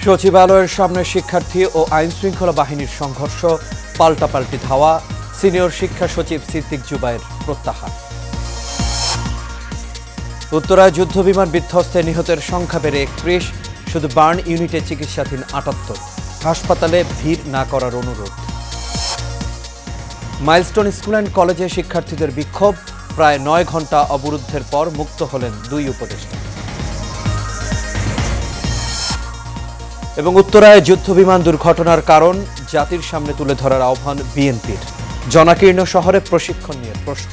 সচিবালয়ের সামনে শিক্ষার্থী ও আইনশৃঙ্খলা বাহিনীর সংঘর্ষ, পাল্টাপাল্টি ধাওয়া, সিনিয়র শিক্ষা সচিব সিদ্দিক জুবায়ের প্রত্যাহার। উত্তরায় যুদ্ধবিমান বিধ্বস্তে নিহতের সংখ্যা বেড়ে 31, শুধু বার্ন ইউনিটে চিকিৎসাধীন 78, হাসপাতালে ভিড় না করার অনুরোধ। মাইলস্টোন স্কুল অ্যান্ড কলেজে শিক্ষার্থীদের বিক্ষোভ, প্রায় 9 ঘণ্টা অবরুদ্ধের পর মুক্ত হলেন 2 উপদেষ্টা। এবং উত্তরায় যুদ্ধবিমান দুর্ঘটনার কারণ জাতির সামনে তুলে ধরার আহ্বান বিএনপির। জনাকীর্ণ শহরে প্রশিক্ষণ নিয়ে প্রশ্ন।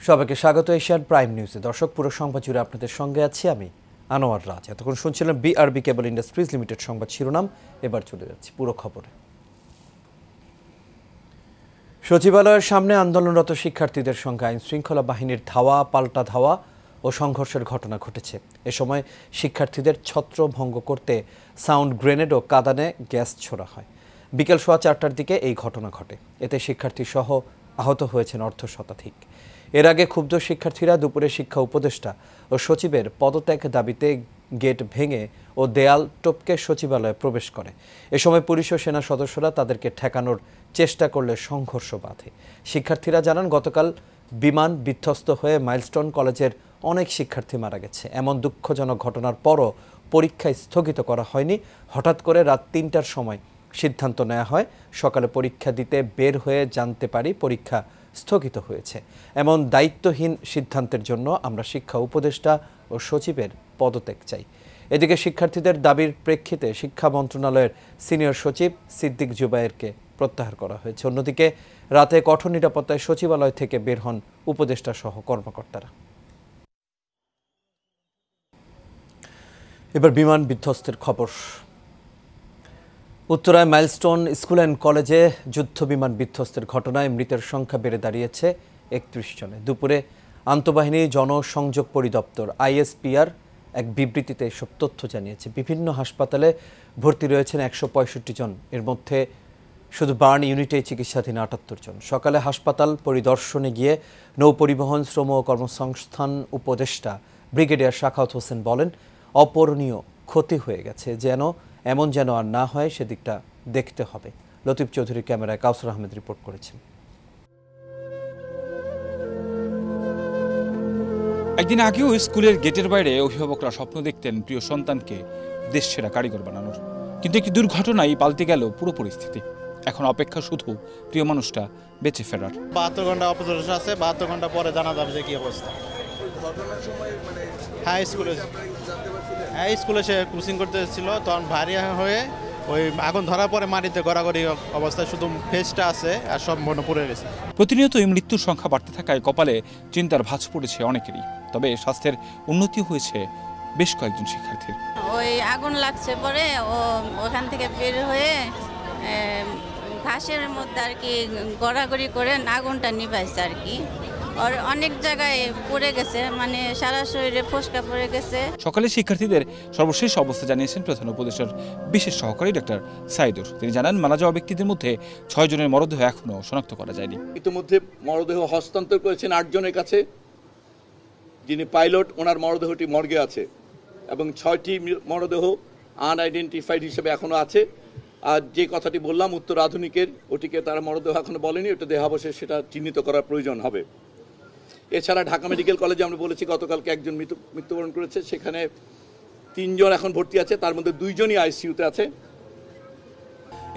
সবাইকে স্বাগত এশিয়ান প্রাইম নিউজে। দর্শক, পুরো সংবাদ জুড়ে আপনাদের সঙ্গে আছি আমি আনোয়ার রাজ। এতক্ষণ শুনছিলেন বিআরবি কেবল ইন্ডাস্ট্রিজ লিমিটেড সংবাদ শিরোনাম। এবার চলে যাচ্ছি পুরো খবরে। সচিবালয়ের সামনে আন্দোলনরত শিক্ষার্থীদের সঙ্গে আইনশৃঙ্খলা বাহিনীর ধাওয়া, পাল্টা ধাওয়া ও সংঘর্ষের ঘটনা ঘটেছে। এ সময় শিক্ষার্থীদের ছত্রভঙ্গ করতে সাউন্ড গ্রেনেড ও কাঁদানে গ্যাস ছোড়া হয়। বিকেল 4:15টার দিকে এই ঘটনা ঘটে। এতে শিক্ষার্থী সহ আহত হয়েছেন অর্ধশতাধিক। এর আগে ক্ষুব্ধ শিক্ষার্থীরা দুপুরে শিক্ষা উপদেষ্টা ও সচিবের পদত্যাগ দাবিতে গেট ভেঙে ও দেয়াল টপকে সচিবালয়ে প্রবেশ করে। এ সময় পুলিশ ও সেনা সদস্যরা তাদেরকে ঠেকানোর চেষ্টা করলে সংঘর্ষ বাধে। শিক্ষার্থীরা জানান, গতকাল বিমান বিধ্বস্ত হয়ে মাইলস্টোন কলেজের অনেক শিক্ষার্থী মারা গেছে। এমন দুঃখজনক ঘটনার পরও পরীক্ষা স্থগিত করা হয়নি। হঠাৎ করে রাত 3টার সময় সিদ্ধান্ত নেওয়া হয়। সকালে পরীক্ষা দিতে বের হয়ে জানতে পারি পরীক্ষা স্থগিত হয়েছে। এমন দায়িত্বহীন সিদ্ধান্তের জন্য আমরা শিক্ষা উপদেষ্টা ও সচিবের পদত্যাগ চাই। এদিকে শিক্ষার্থীদের দাবির প্রেক্ষিতে শিক্ষা মন্ত্রণালয়ের সিনিয়র সচিব সিদ্দিক জুবায়েরকে প্রত্যাহার করা হয়েছে। অন্যদিকে রাতে কঠোর নিরাপত্তায় সচিবালয় থেকে বের হন উপদেষ্টা সহ কর্মকর্তারা। এবার বিমান বিধ্বস্তের খবর। উত্তরায় মাইলস্টোন স্কুল অ্যান্ড কলেজে যুদ্ধবিমান বিধ্বস্তের ঘটনায় মৃতের সংখ্যা বেড়ে দাঁড়িয়েছে 31 জনে। দুপুরে আন্তঃবাহিনী জনসংযোগ পরিদপ্তর আইএসপিআর এক বিবৃতিতে এসব তথ্য জানিয়েছে। বিভিন্ন হাসপাতালে ভর্তি রয়েছেন 165 জন। এর মধ্যে শুধু বার্ন ইউনিটে চিকিৎসাধীন 78 জন। সকালে হাসপাতাল পরিদর্শনে গিয়ে নৌপরিবহন, শ্রম ও কর্মসংস্থান উপদেষ্টা ব্রিগেডিয়ার শাখাওয়াত হোসেন বলেন, অপূরণীয় ক্ষতি হয়ে গেছে, এমন যেন আর না হয় সেদিকটা দেখতে হবে। লতিফ চৌধুরী ক্যামেরায় কাউসার আহমেদ রিপোর্ট করেছেন। একদিন আগেও স্কুলের গেটের বাইরে অভিভাবকরা স্বপ্ন দেখতেন প্রিয় সন্তানকে দেশসেরা কারিগর বানানোর। কিন্তু একটি দুর্ঘটনাই পাল্টে গেল পুরো পরিস্থিতি। এখন অপেক্ষা শুধু প্রিয় মানুষটা বেঁচে ফেরার। 72 ঘন্টা অপেক্ষা আছে, 72 ঘন্টা পরে জানা যাবে যে কি অবস্থা। স্কুলে সে কোচিং করতে এসেছিল, তখন ভারী হয়ে ওই আগুন ধরার পরে মাটিতে গড়াগড়ি অবস্থায় শুধু ফেসটা আছে আর সব মনে পড়ে গেছে। প্রতিনিয়তই মৃত্যুর সংখ্যা বাড়তে থাকায় কপালে চিন্তার ভাঁজ পড়েছে অনেকেরই। তবে স্বাস্থ্যের উন্নতি হয়েছে বেশ কয়েকজন শিক্ষার্থীর। ওই আগুন লাগছে পরে ওখান থেকে বের হয়ে ঘাসের মধ্যে আর কি গড়াগড়ি করে আগুনটা নিভাইছে আর কি। আর অনেক জায়গায় পড়ে গেছে, মানে সারা শরীরে ফোসকা পড়ে গেছে। সকালে শিক্ষার্থীদের সর্বশেষ অবস্থা জানিয়েছেন প্রধান উপদেষ্টার বিশেষ সহকারী ডাক্তার সাইদুর। তিনি জানান, মারা যাওয়া ব্যক্তিদের মধ্যে 6 জনের মরদেহ এখনো শনাক্ত করা যায়নি। ইতিমধ্যে মরদেহ হস্তান্তর করেছেন 8 জনের কাছে। যিনি পাইলট, ওনার মরদেহটি মর্গে আছে এবং 6টি মরদেহ আনআইডেন্টিফাইড হিসেবে এখনো আছে। আর যে কথাটি বললাম উত্তর আধুনিকের, ওটিকে তারা মরদেহ এখনো বলেনি, ওটা দেহাবশেষ, সেটা চিহ্নিত করার প্রয়োজন হবে। এছাড়া ঢাকা মেডিকেল কলেজে আমরা বলেছি গতকালকে একজন মৃত্যুবরণ করেছে, সেখানে 3 জন এখন ভর্তি আছে, তার মধ্যে 2 জনই আইসিইউতে আছে।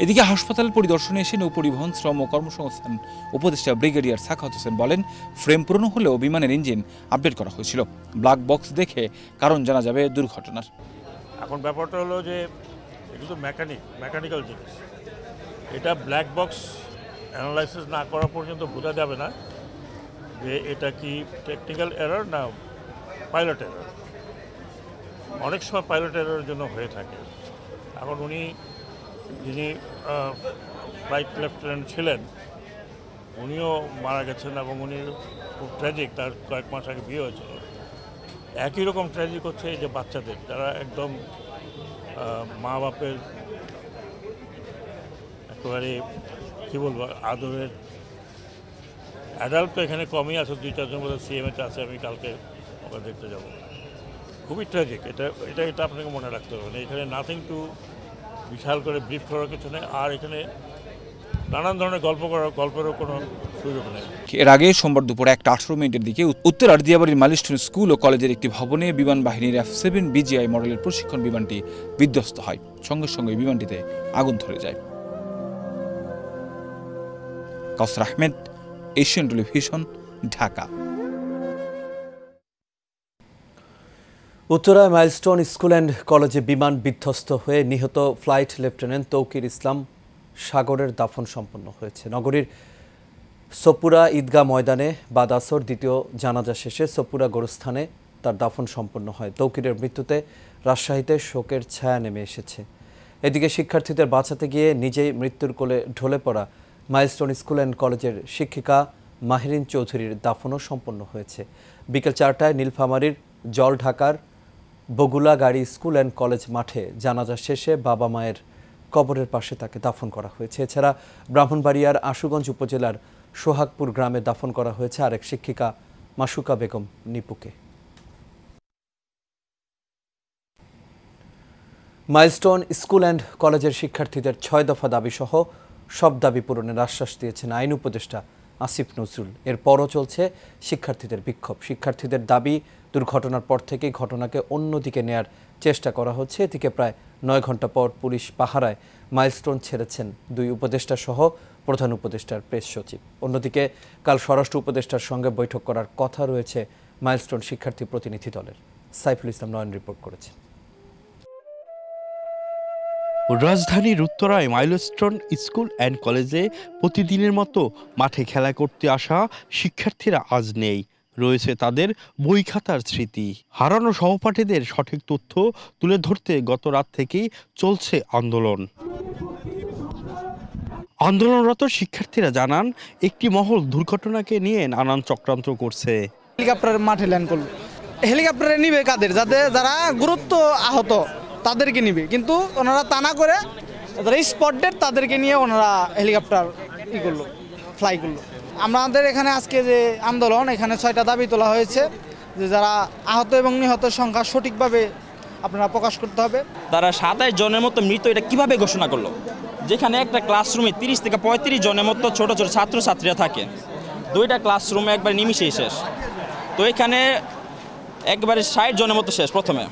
এদিকে হাসপাতাল পরিদর্শনে এসে নৌপরিবহন, শ্রম ও কর্মসংস্থান উপদেষ্টা ব্রিগেডিয়ার শাখাওয়াত হোসেন বলেন, ফ্রেম পুরনো হলেও বিমানের ইঞ্জিন আপডেট করা হয়েছিল। ব্ল্যাক বক্স দেখে কারণ জানা যাবে দুর্ঘটনার। এখন ব্যাপারটা হলো যে এটা তো মেকানিক্যাল জিনিস, এটা ব্ল্যাক বক্স অ্যানালাইসিস না করা পর্যন্ত বোঝা যাবে না যে এটা কি টেকনিক্যাল এরর না পাইলট এরর। অনেক সময় পাইলট এররের জন্য হয়ে থাকে। এখন যিনি ফ্লাইট লেফটেন্যান্ট ছিলেন, উনিও মারা গেছেন এবং উনি খুব ট্র্যাজিক, তার কয়েক মাস আগে বিয়ে হয়েছে। একই রকম ট্র্যাজিক হচ্ছে এই যে বাচ্চাদের, যারা একদম মা বাপের একেবারে কী বলবো আদরের অ্যাডাল্ট তো এখানে কমই আছে, 2-4 জন বোধ সিএমএতে আছে, আমি কালকে ওকে দেখতে যাব। খুবই ট্র্যাজিক, এটা আপনাকে মনে রাখতে হবে। এখানে নাথিং টু বিশাল করে ব্রিফ করার কিছু নেই, আর এখানে নানান ধরনের গল্পেরও কোনো সুযোগ নেই। এর আগে সোমবার দুপুর 1:18 দিকে উত্তরার দিয়াবাড়ির মাইলস্টোন স্কুল ও কলেজের একটি ভবনে বিমান বাহিনীর F-7 BGI মডেলের প্রশিক্ষণ বিমানটি বিধ্বস্ত হয়। সঙ্গে সঙ্গে বিমানটিতে আগুন ধরে যায়। Kausar Ahmed, Asian television, Dhaka. উত্তরায় মাইলস্টোন স্কুল অ্যান্ড কলেজে বিমান বিধ্বস্ত হয়ে নিহত ফ্লাইট লেফটেন্যান্ট তৌকির ইসলাম সাগরের দাফন সম্পন্ন হয়েছে। নগরীর সপুরা ঈদগাহ ময়দানে বাদ আসর দ্বিতীয় জানাজা শেষে সপুরা গোরস্থানে তার দাফন সম্পন্ন হয়। তৌকিরের মৃত্যুতে রাজশাহীতে শোকের ছায়া নেমে এসেছে। এদিকে শিক্ষার্থীদের বাঁচাতে গিয়ে নিজেই মৃত্যুর কোলে ঢলে পড়া মাইলস্টোন স্কুল অ্যান্ড কলেজের শিক্ষিকা মাহিরিন চৌধুরীর দাফনও সম্পন্ন হয়েছে। বিকেল 4টায় নীলফামারীর জল ঢাকার বগুলা গাড়ি স্কুল অ্যান্ড কলেজ মাঠে জানাজা শেষে বাবা মায়ের কবরের পাশে তাকে দাফন করা হয়েছে। এছাড়া ব্রাহ্মণবাড়িয়ার আশুগঞ্জ উপজেলার সোহাগপুর গ্রামে দাফন করা হয়েছে আরেক শিক্ষিকা মাসুকা বেগম নিপুকে। মাইলস্টোন স্কুল অ্যান্ড কলেজের শিক্ষার্থীদের 6 দফা দাবি সহ সব দাবি পূরণের আশ্বাস দিয়েছেন আইন উপদেষ্টা আসিফ নজরুল। এরপরও চলছে শিক্ষার্থীদের বিক্ষোভ। শিক্ষার্থীদের দাবি, দুর্ঘটনার পর থেকেই ঘটনাকে অন্যদিকে নেয়ার চেষ্টা করা হচ্ছে। এদিকে প্রায় 9 ঘন্টা পর পুলিশ পাহারায় মাইলস্টোন ছেড়েছেন 2 উপদেষ্টা সহ প্রধান উপদেষ্টার প্রেস সচিব। অন্যদিকে কাল স্বরাষ্ট্র উপদেষ্টার সঙ্গে বৈঠক করার কথা রয়েছে মাইলস্টোন শিক্ষার্থী প্রতিনিধি দলের। সাইফুল ইসলাম নয়ন রিপোর্ট করেছেন। রাজধানীর উত্তরায় মাইলস্টোন স্কুল অ্যান্ড কলেজে প্রতিদিনের মতো মাঠে খেলা করতে আসা শিক্ষার্থীরা আজ নেই। রয়েছে তাদের বই খাতার স্মৃতি। হারানো সহপাঠীদের সঠিক তথ্য তুলে ধরতে গত রাত থেকেই চলছে আন্দোলন। আন্দোলনরত শিক্ষার্থীরা জানান, একটি মহল দুর্ঘটনাকে নিয়ে নানান চক্রান্ত করছে। হেলিকপ্টার মাঠে ল্যান্ড করলো, হেলিকপ্টারে নিবে কাদের? যারা গুরুত্ব আহত তাদেরকে নিবে, কিন্তু ওনারা তা না করে যারা স্পট ডেড তাদেরকে নিয়ে ওনারা হেলিকপ্টার করলো, ফ্লাই করলো। আমাদের এখানে আজকে যে আন্দোলন, এখানে 6টা দাবি তোলা হয়েছে, যে যারা আহত এবং নিহতের সংখ্যা সঠিকভাবে আপনারা প্রকাশ করতে হবে। তারা 27 জনের মতো মৃত, এটা কিভাবে ঘোষণা করলো? যেখানে একটা ক্লাসরুমে 30 থেকে 35 জনের মতো ছোট ছোট ছাত্রছাত্রীরা থাকে, 2টা ক্লাসরুমে একবার নিমিশেই শেষ। তো এখানে একবারে 60 জনের মতো শেষ প্রথমে,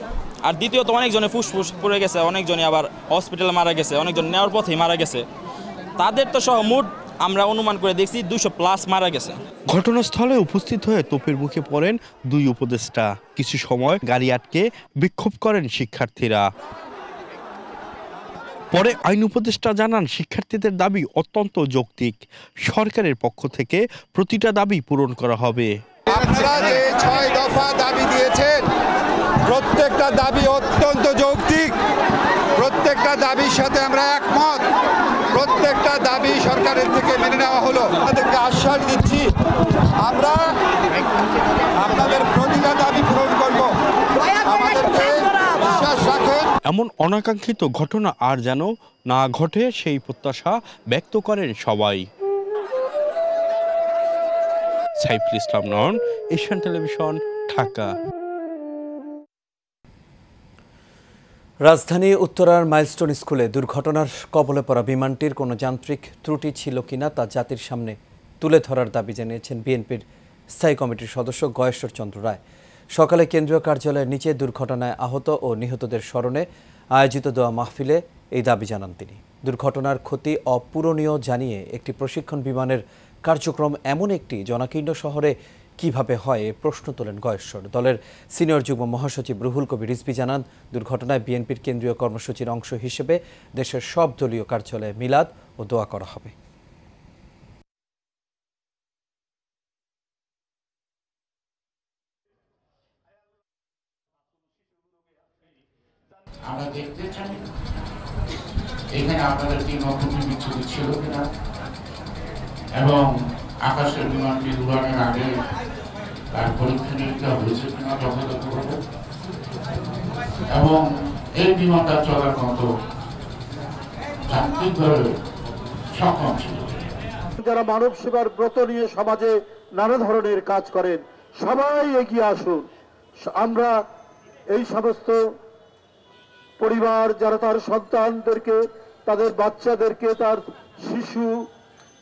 আর দ্বিতীয়ত অনেকজনে ফুসফুস পড়ে গেছে, অনেকজনে আবার হসপিটালে মারা গেছে, অনেকজন নেওয়ার পথেই মারা গেছে। তাদের তো সহ মোট আমরা অনুমান করে দেখছি 200+ মারা গেছে। ঘটনাস্থলে উপস্থিত হয়ে তোপের মুখে পড়েন 2 উপদেষ্টা। কিছু সময় গাড়ি আটকে বিক্ষোভ করেন শিক্ষার্থীরা। পরে আইন উপদেষ্টা জানান, শিক্ষার্থীদের দাবি অত্যন্ত যৌক্তিক। সরকারের পক্ষ থেকে প্রতিটা দাবি পূরণ করা হবে। আপনারা যে 6 দফা দাবি দিয়েছেন, প্রত্যেকটা দাবি অত্যন্ত যৌক্তিক। প্রত্যেকটা দাবির সাথে আমরা একমত। প্রত্যেকটা দাবি সরকারের থেকে মেনে নেওয়া হলো। আমাদেরকে আশ্বাস দিচ্ছি, আমরা আপনাদের প্রতিটা দাবি পূরণ করব। আমাদেরকে বিশ্বাস রাখেন। এমন অনাকাঙ্ক্ষিত ঘটনা আর যেন না ঘটে, সেই প্রত্যাশা ব্যক্ত করেন সবাই। সাইফুল ইসলাম নয়ন, এশিয়ান টেলিভিশন, ঢাকা। রাজধানী উত্তরার মাইলস্টোন স্কুলে দুর্ঘটনার কবলে পড়া বিমানটির কোনো যান্ত্রিক ত্রুটি ছিল কিনা তা জাতির সামনে তুলে ধরার দাবি জানিয়েছেন বিএনপির স্থায়ী কমিটির সদস্য গয়েশ্বর চন্দ্র রায়। সকালে কেন্দ্রীয় কার্যালয়ের নিচে দুর্ঘটনায় আহত ও নিহতদের স্মরণে আয়োজিত দোয়া মাহফিলে এই দাবি জানান তিনি। দুর্ঘটনার ক্ষতি অপূরণীয় জানিয়ে একটি প্রশিক্ষণ বিমানের কার্যক্রম এমন একটি জনাকীর্ণ শহরে কিভাবে হয় এ প্রশ্ন তোলেন গয়েশ্বর। দলের সিনিয়র যুগ্ম মহাসচিব রুহুল কবির রিজভী জানান, দুর্ঘটনায় বিএনপির কেন্দ্রীয় কর্মসূচির অংশ হিসেবে দেশের সব দলীয় কার্যালয়ে মিলাদ ও দোয়া করা হবে। আমরা দেখতে চাই এখানে আপনাদের কি নতুন বিচ্ছুতি ছিল কিনা, এবং আকাশের বিমানটি উড়ানোর আগে তার পরীক্ষা নিরীক্ষা হয়েছে কিনা যথাযথভাবে, এবং এই বিমানটা চলার মতো যান্ত্রিকভাবে সক্ষম ছিল। যারা মানব সেবার ব্রত নিয়ে সমাজে নানা ধরনের কাজ করেন, সবাই এগিয়ে আসুন। আমরা এই সমস্ত পরিবার যারা তার সন্তানদেরকে, তাদের বাচ্চাদেরকে, তার শিশু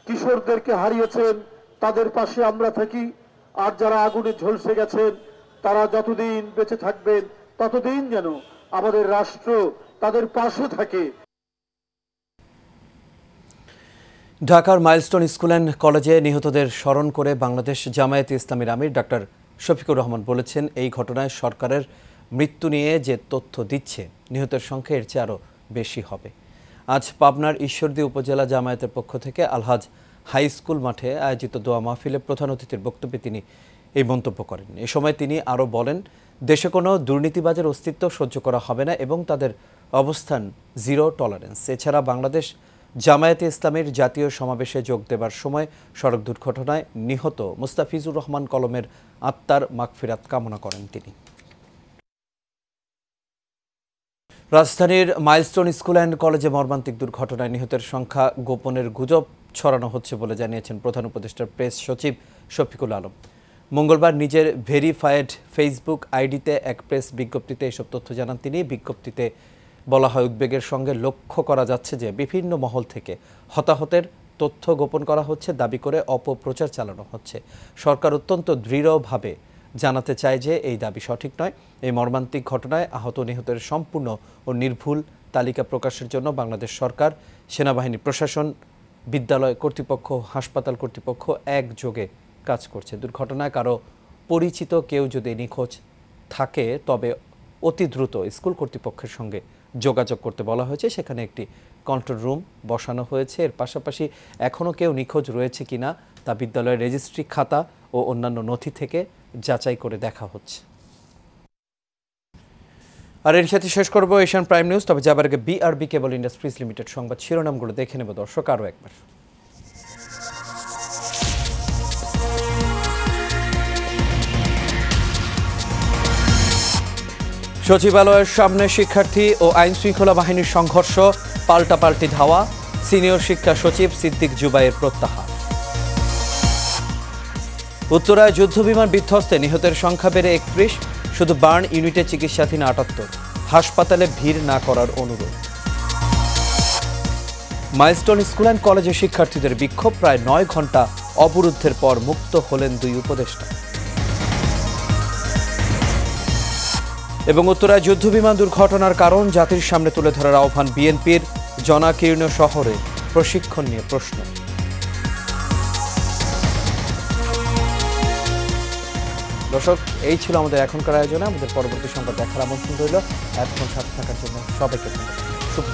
কিশোরদেরকে হারিয়েছেন, তাদের পাশে আমরা থাকি। আর যারা আগুনে ঝলসে গেছেন, তারা যতদিন বেঁচে থাকবেন ততদিন যেন আমাদের রাষ্ট্র তাদের পাশে থাকে। ঢাকার মাইলস্টোন স্কুল অ্যান্ড কলেজে নিহতদের স্মরণ করে বাংলাদেশ জামায়াতে ইসলামীর আমির ডাক্তার শফিকুর রহমান বলেছেন, এই ঘটনায় সরকারের মৃত্যু নিয়ে যে তথ্য দিচ্ছে, নিহতের সংখ্যা এর চেয়ে আরও বেশি হবে। আজ পাবনার ঈশ্বরদী উপজেলা জামায়াতের পক্ষ থেকে আলহাজ হাই স্কুল মাঠে আয়োজিত দোয়া মাহফিলে প্রধান অতিথির বক্তব্যে তিনি এই মন্তব্য করেন। এ সময় তিনি আরও বলেন, দেশে কোনো দুর্নীতিবাজের অস্তিত্ব সহ্য করা হবে না এবং তাদের অবস্থান জিরো টলারেন্স। এছাড়া বাংলাদেশ জামায়াতে ইসলামীর জাতীয় সমাবেশে যোগ দেবার সময় সড়ক দুর্ঘটনায় নিহত মুস্তাফিজুর রহমান কলমের আত্মার মাগফিরাত কামনা করেন তিনি। রাজধানীর মাইলস্টোন স্কুল অ্যান্ড কলেজে মর্মান্তিক দুর্ঘটনায় নিহতের সংখ্যা গোপনের গুজব ছড়ানো হচ্ছে বলে জানিয়েছেন প্রধান উপদেষ্টার প্রেস সচিব শফিকুল আলম। মঙ্গলবার নিজের ভেরিফায়েড ফেসবুক আইডিতে এক প্রেস বিজ্ঞপ্তিতে এসব তথ্য জানান তিনি। বিজ্ঞপ্তিতে বলা হয়, উদ্বেগের সঙ্গে লক্ষ্য করা যাচ্ছে যে বিভিন্ন মহল থেকে হতাহতের তথ্য গোপন করা হচ্ছে দাবি করে অপপ্রচার চালানো হচ্ছে। সরকার অত্যন্ত দৃঢ়ভাবে জানাতে চায় যে এই দাবি সঠিক নয়। এই মর্মান্তিক ঘটনায় আহত নিহতের সম্পূর্ণ ও নির্ভুল তালিকা প্রকাশের জন্য বাংলাদেশ সরকার, সেনাবাহিনী, প্রশাসন, বিদ্যালয় কর্তৃপক্ষ, হাসপাতাল কর্তৃপক্ষ একযোগে কাজ করছে। দুর্ঘটনায় কারো পরিচিত কেউ যদি নিখোঁজ থাকে তবে অতি দ্রুত স্কুল কর্তৃপক্ষের সঙ্গে যোগাযোগ করতে বলা হয়েছে। সেখানে একটি কন্ট্রোল রুম বসানো হয়েছে। এর পাশাপাশি এখনও কেউ নিখোঁজ রয়েছে কিনা তা বিদ্যালয়ের রেজিস্ট্রি খাতা ও অন্যান্য নথি থেকে যাচাই করে দেখা হচ্ছে। আর এর সাথে শেষ করবো এশিয়ান প্রাইম নিউজ। তবে যাবার আগে বিআরবি কেবল ইন্ডাস্ট্রিজ লিমিটেড সংবাদ শিরোনামগুলো দেখে নেব দর্শক আরও একবার। সচিবালয়ের সামনে শিক্ষার্থী ও আইন শৃঙ্খলা বাহিনীর সংঘর্ষ, পাল্টাপাল্টি ধাওয়া, সিনিয়র শিক্ষা সচিব সিদ্দিক জুবাইয়ের প্রত্যাহার। উত্তরায় যুদ্ধবিমান বিধ্বস্তে নিহতের সংখ্যা বেড়ে 31, শুধু বার্ন ইউনিটে চিকিৎসাধীন 78, হাসপাতালে ভিড় না করার অনুরোধ। মাইলস্টোন স্কুল অ্যান্ড কলেজের শিক্ষার্থীদের বিক্ষোভ, প্রায় 9 ঘণ্টা অবরুদ্ধের পর মুক্ত হলেন 2 উপদেষ্টা। এবং উত্তরায় যুদ্ধবিমান দুর্ঘটনার কারণ জাতির সামনে তুলে ধরার আহ্বান বিএনপির, জনাকীর্ণ শহরে প্রশিক্ষণ নিয়ে প্রশ্ন। দর্শক, এই ছিল আমাদের এখনকার আয়োজনে। আমাদের পরবর্তী সংবাদ দেখার আমন্ত্রণ রইল। এতক্ষণ সাথে থাকার জন্য সবাইকে ধন্যবাদ। শুভ